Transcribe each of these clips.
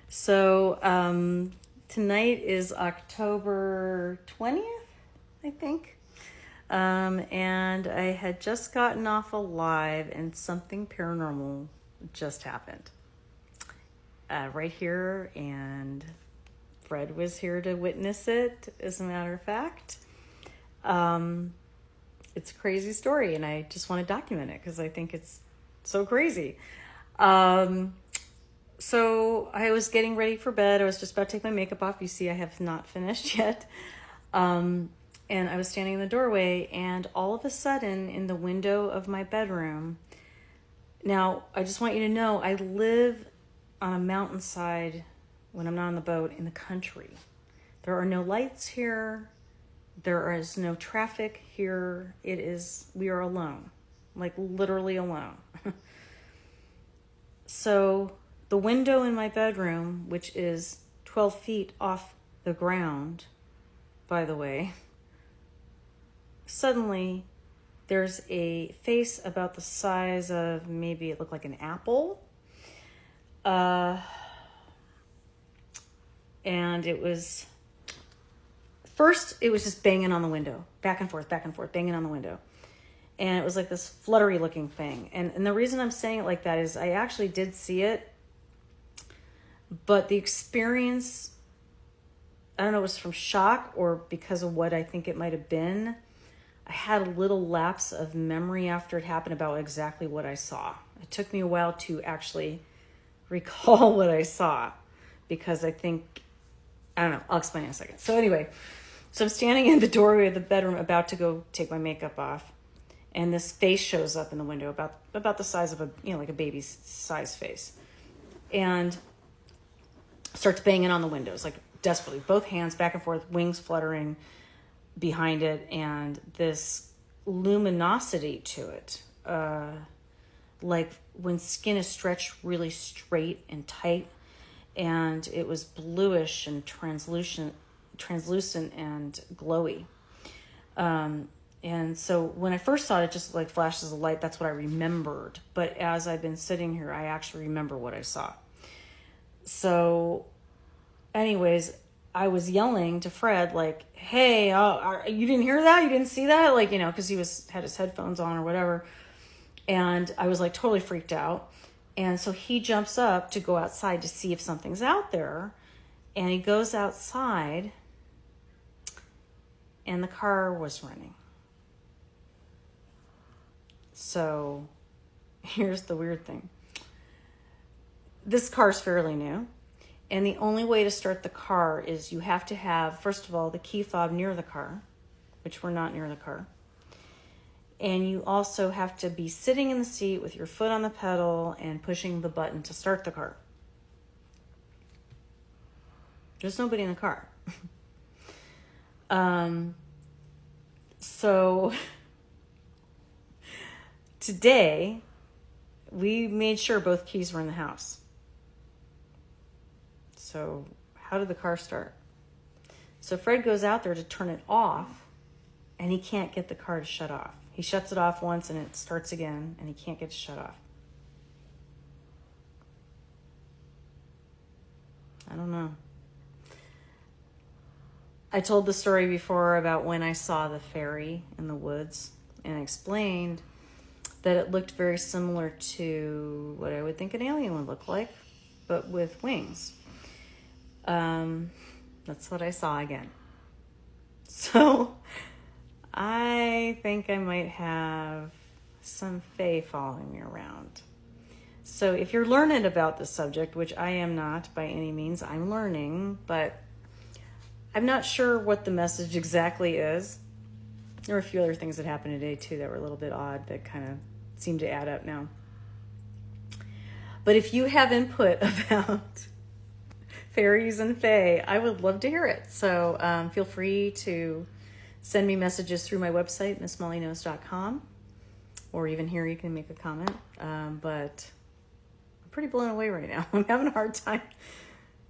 So tonight is October 20th, I think. And I had just gotten off a live and something paranormal just happened. Right here, and Fred was here to witness it, as a matter of fact. It's a crazy story, and I just want to document it because I think it's so crazy. So I was getting ready for bed. I was just about to take my makeup off. You see, I have not finished yet. And I was standing in the doorway, and all of a sudden, in the window of my bedroom, now I just want you to know, I live on a mountainside when I'm not on the boat in the country. There are no lights here. There is no traffic here. We are alone, like literally alone. So the window in my bedroom, which is 12 feet off the ground, by the way, suddenly there's a face about the size of, maybe it looked like an apple. And it was just banging on the window, back and forth, banging on the window. And it was like this fluttery looking thing. And the reason I'm saying it like that is I actually did see it, but the experience, I don't know, it was from shock or because of what I think it might have been. I had a little lapse of memory after it happened about exactly what I saw. It took me a while to actually recall what I saw because I don't know, I'll explain in a second. So anyway, so I'm standing in the doorway of the bedroom about to go take my makeup off, and this face shows up in the window about the size of like a baby's size face, and starts banging on the windows, like desperately, both hands back and forth, wings fluttering behind it, and this luminosity to it, like when skin is stretched really straight and tight, and it was bluish and translucent and glowy. And so when I first saw it, just like flashes of light, that's what I remembered. But as I've been sitting here, I actually remember what I saw. So anyways, I was yelling to Fred, like, hey, you didn't hear that? You didn't see that? Like, because he had his headphones on or whatever. And I was like totally freaked out. And so he jumps up to go outside to see if something's out there. And he goes outside, and the car was running. So here's the weird thing. This car's fairly new. And the only way to start the car is you have to have, first of all, the key fob near the car, which we're not near the car. And you also have to be sitting in the seat with your foot on the pedal and pushing the button to start the car. There's nobody in the car. So today, we made sure both keys were in the house. So how did the car start? So Fred goes out there to turn it off, and he can't get the car to shut off. He shuts it off once, and it starts again, and he can't get it to shut off. I don't know. I told the story before about when I saw the fairy in the woods, and I explained that it looked very similar to what I would think an alien would look like, but with wings. That's what I saw again. So I think I might have some fae following me around. So if you're learning about this subject, which I am not by any means, I'm learning, but I'm not sure what the message exactly is. There were a few other things that happened today too that were a little bit odd that kind of seem to add up now. But if you have input about fairies and fae, I would love to hear it. So feel free to send me messages through my website, missmollyknows.com, or even here you can make a comment. But I'm pretty blown away right now. I'm having a hard time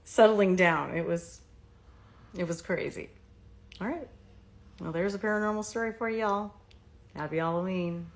settling down. It was crazy. All right. Well, there's a paranormal story for y'all. Happy Halloween.